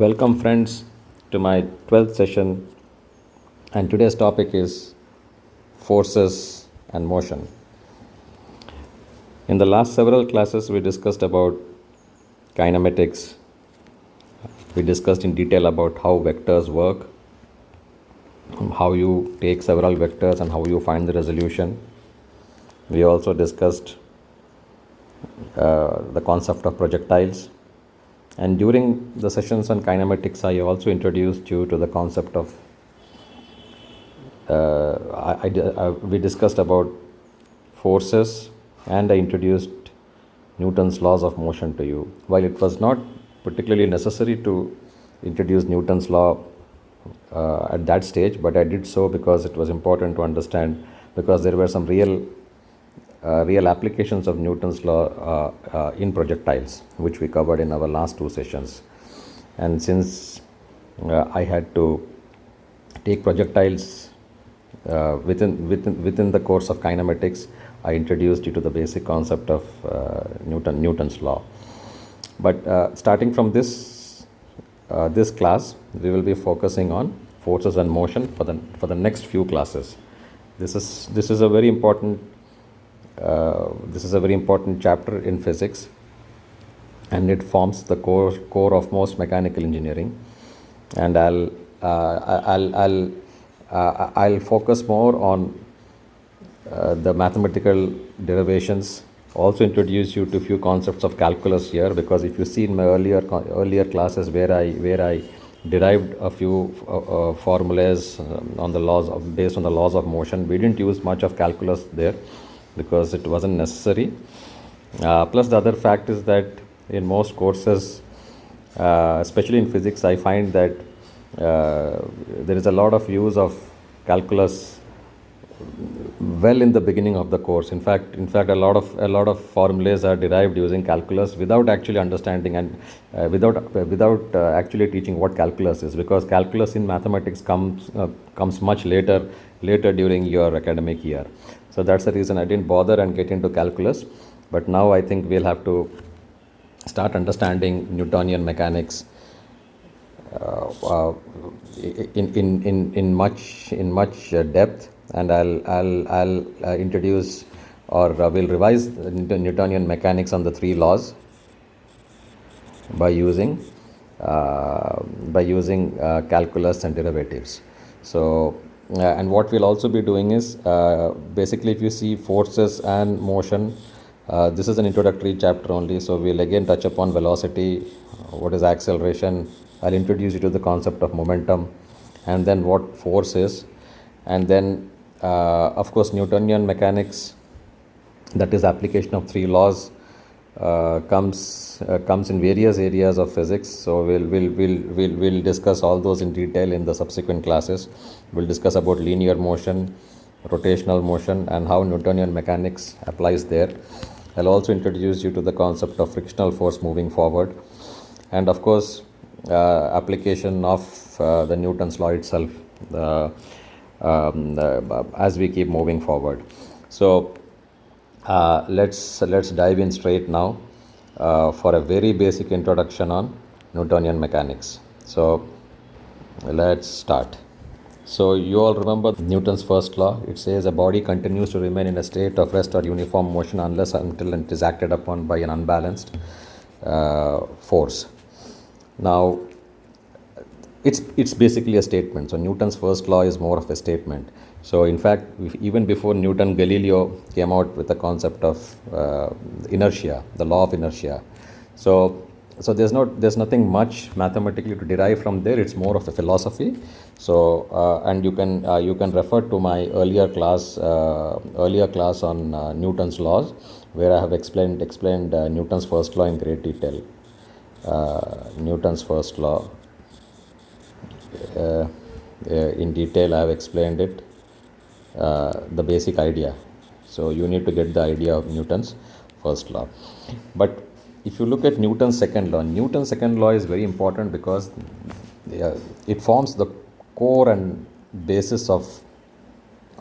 Welcome, friends, to my 12th session, and today's topic is forces and motion. In the last several classes, we discussed about kinematics. We discussed in detail about how vectors work, how you take several vectors, and how you find the resolution. We also discussed the concept of projectiles. And during the sessions on kinematics, I also introduced you to the concept of we discussed about forces, and I introduced Newton's laws of motion to you. While it was not particularly necessary to introduce Newton's law at that stage, but I did so because it was important to understand, because there were some real applications of Newton's law in projectiles, which we covered in our last two sessions. And since I had to take projectiles within the course of kinematics, I introduced you to the basic concept of Newton's law. But starting from this class, we will be focusing on forces and motion for the next few classes. This is a very important chapter in physics, and it forms the core of most mechanical engineering. And I'll focus more on the mathematical derivations. Also introduce you to a few concepts of calculus here, because if you see in my earlier classes where I derived a few formulas based on the laws of motion, we didn't use much of calculus there because it wasn't necessary. Plus the other fact is that in most courses, especially in physics, I find that there is a lot of use of calculus well in the beginning of the course. In fact, a lot of formulas are derived using calculus without actually understanding and without actually teaching what calculus is, because calculus in mathematics comes much later during your academic year. So that's the reason I didn't bother and get into calculus. But now I think we'll have to start understanding Newtonian mechanics in much depth, and I'll introduce, or will revise Newtonian mechanics on the three laws by using calculus and derivatives. So and what we'll also be doing is basically, if you see forces and motion, this is an introductory chapter only, so we'll again touch upon velocity, what is acceleration. I'll introduce you to the concept of momentum, and then what force is, and then of course Newtonian mechanics, that is application of three laws, comes in various areas of physics. So we'll discuss all those in detail in the subsequent classes. We'll discuss about linear motion, rotational motion, and how Newtonian mechanics applies there. I'll also introduce you to the concept of frictional force moving forward, and of course application of the Newton's law itself as we keep moving forward. So let's dive in straight now for a very basic introduction on Newtonian mechanics. So let's start. So you all remember Newton's first law. It says a body continues to remain in a state of rest or uniform motion until it is acted upon by an unbalanced force. Now it's basically a statement. So Newton's first law is more of a statement. So in fact, even before Newton, Galileo came out with the concept of inertia, the law of inertia. So there's nothing much mathematically to derive from there. It's more of a philosophy. So and you can refer to my earlier class on Newton's laws, where I have explained Newton's first law in great detail. Newton's first law in detail. I have explained it, the basic idea. So you need to get the idea of Newton's first law. But if you look at Newton's second law is very important, because it forms the core and basis of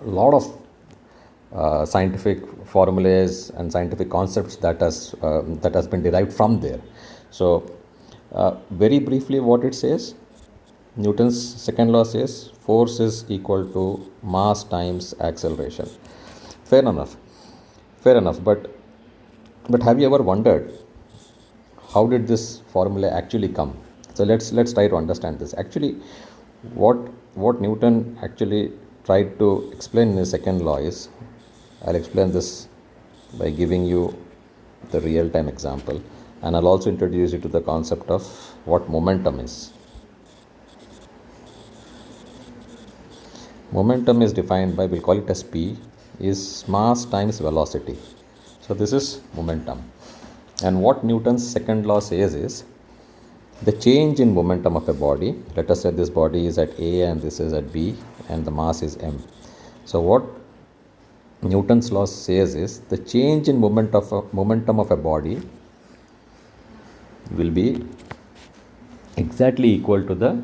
a lot of scientific formulas and scientific concepts that has been derived from there. So Very briefly, what it says, Newton's second law says force is equal to mass times acceleration. Fair enough. Fair enough. But have you ever wondered how did this formula actually come? So let's try to understand this. Actually, what Newton actually tried to explain in his second law is, I'll explain this by giving you the real-time example, and I'll also introduce you to the concept of what momentum is. Momentum is defined by, we'll call it as P, is mass times velocity. So this is momentum. And what Newton's second law says is, the change in momentum of a body, let us say this body is at A and this is at B and the mass is m. So what Newton's law says is, the change in momentum of a body will be exactly equal to the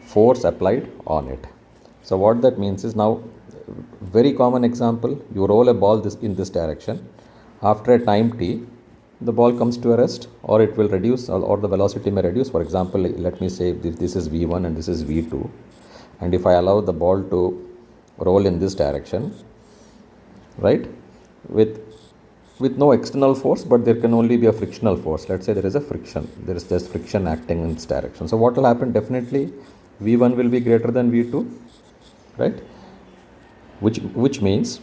force applied on it. So what that means is, now very common example, you roll a ball in this direction. After a time t, the ball comes to a rest, or it will reduce, or the velocity may reduce. For example, let me say this is v1 and this is v2, and if I allow the ball to roll in this direction, right, with no external force, but there can only be a frictional force. Let's say there is a friction, there is just friction acting in this direction. So what will happen? Definitely v1 will be greater than v2, right, which means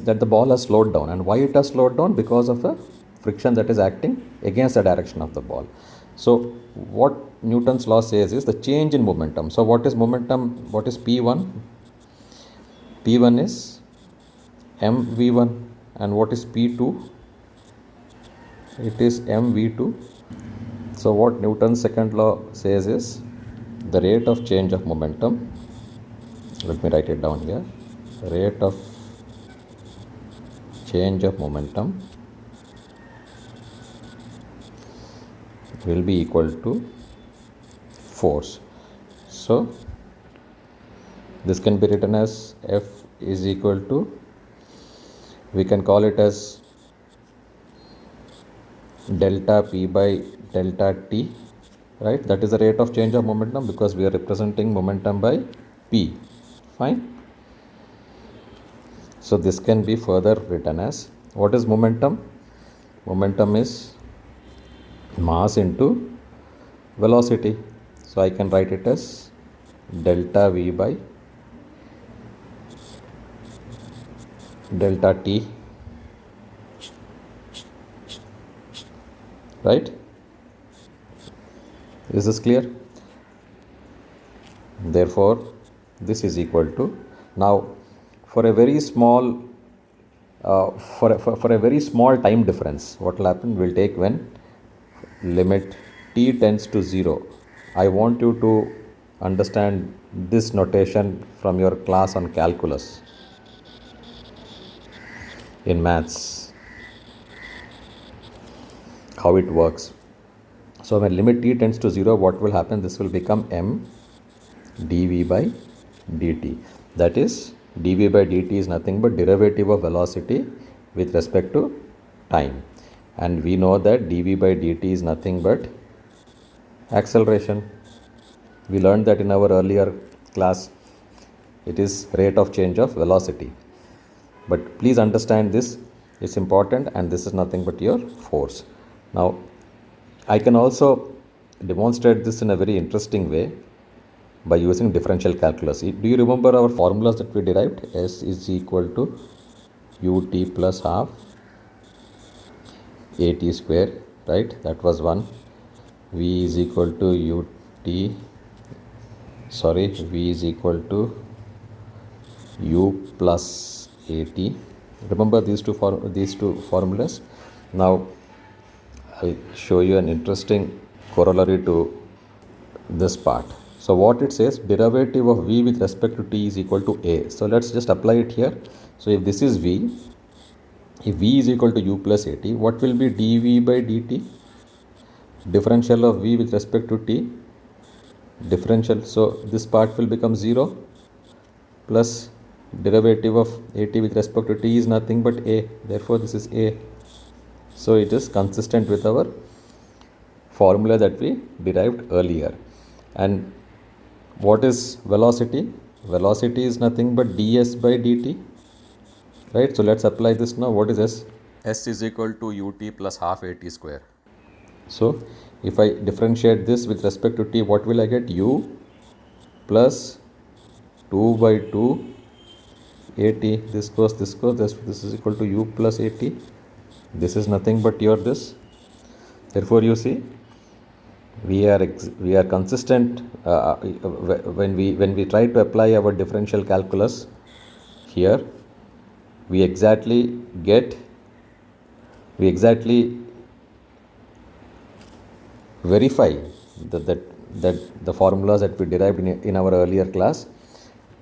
that the ball has slowed down. And why it has slowed down? Because of a friction that is acting against the direction of the ball. So what Newton's law says is, the change in momentum. So what is momentum? What is P1? P1 is mv1. And what is P2? It is mv2. So what Newton's second law says is, the rate of change of momentum, let me write it down here, rate of change of momentum will be equal to force. So this can be written as F is equal to, we can call it as delta P by delta T, right? That is the rate of change of momentum, because we are representing momentum by P. Fine. So this can be further written as, what is momentum? Momentum is mass into velocity. So I can write it as delta V by delta T, right? Is this clear? Therefore this is equal to, now for a very small for a very small time difference, what will happen? We'll take when limit t tends to 0. I want you to understand this notation from your class on calculus in maths, how it works. So when limit t tends to 0, what will happen? This will become m dv by dt. That is, dv by dt is nothing but derivative of velocity with respect to time. And we know that dv by dt is nothing but acceleration. We learned that in our earlier class. It is rate of change of velocity. But please understand this, it's important, and this is nothing but your force. Now, I can also demonstrate this in a very interesting way by using differential calculus. Do you remember our formulas that we derived? S is equal to ut plus half at square, right? That was one. V is equal to v is equal to u plus at. Remember these two formulas? Now I'll show you an interesting corollary to this part. So what it says, derivative of v with respect to t is equal to a. So let's just apply it here. So if this is v, if v is equal to u plus at, what will be dv by dt? Differential of v with respect to t, differential. So this part will become 0 plus derivative of at with respect to t is nothing but a. Therefore this is a. So it is consistent with our formula that we derived earlier. And what is velocity? Velocity is nothing but ds by dt, right? So let's apply this now. What is s? S is equal to ut plus half at square. So if I differentiate this with respect to t, what will I get? U plus 2 by 2 at. This is equal to u plus at. This is nothing but your this. Therefore you see we are consistent when we try to apply our differential calculus here. We exactly verify that the formulas that we derived in our earlier class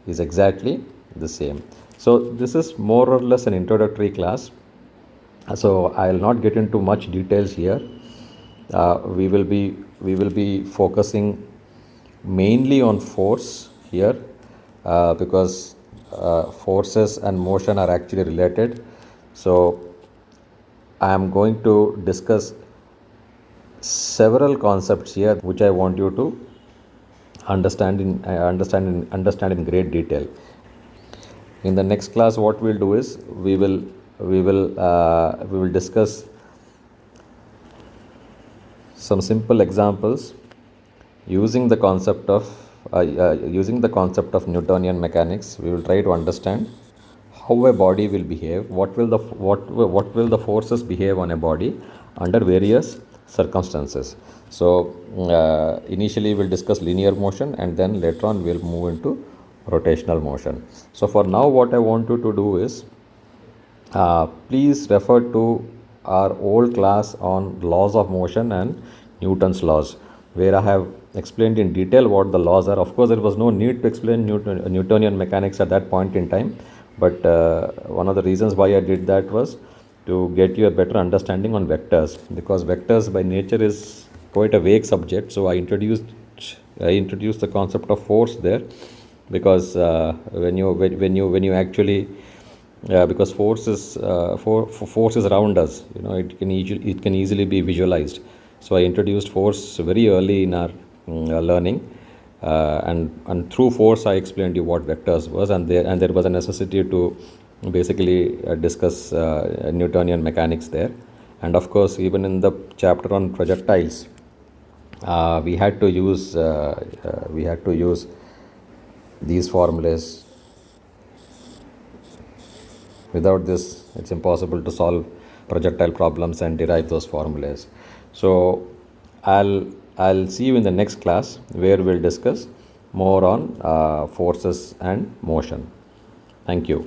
is exactly the same. So this is more or less an introductory class. So I will not get into much details here. We will be focusing mainly on force here because forces and motion are actually related. So I am going to discuss several concepts here which I want you to understand in great detail. In the next class, what we'll do is we will discuss some simple examples using the concept of Newtonian mechanics. We will try to understand how a body will behave, what will the forces behave on a body under various circumstances. So initially we'll discuss linear motion, and then later on we'll move into rotational motion. So for now, what I want you to do is please refer to our old class on laws of motion and Newton's laws, where I have explained in detail what the laws are. Of course, there was no need to explain Newtonian mechanics at that point in time, but one of the reasons why I did that was to get you a better understanding on vectors, because vectors by nature is quite a vague subject. So I introduced the concept of force there, because when you actually because force is around us, it can easily be visualized. So I introduced force very early in our learning, and through force I explained you what vectors was, and there was a necessity to basically discuss Newtonian mechanics there. And of course, even in the chapter on projectiles, we had to use these formulas. Without this, it's impossible to solve projectile problems and derive those formulas. So I'll see you in the next class, where we'll discuss more on forces and motion. Thank you.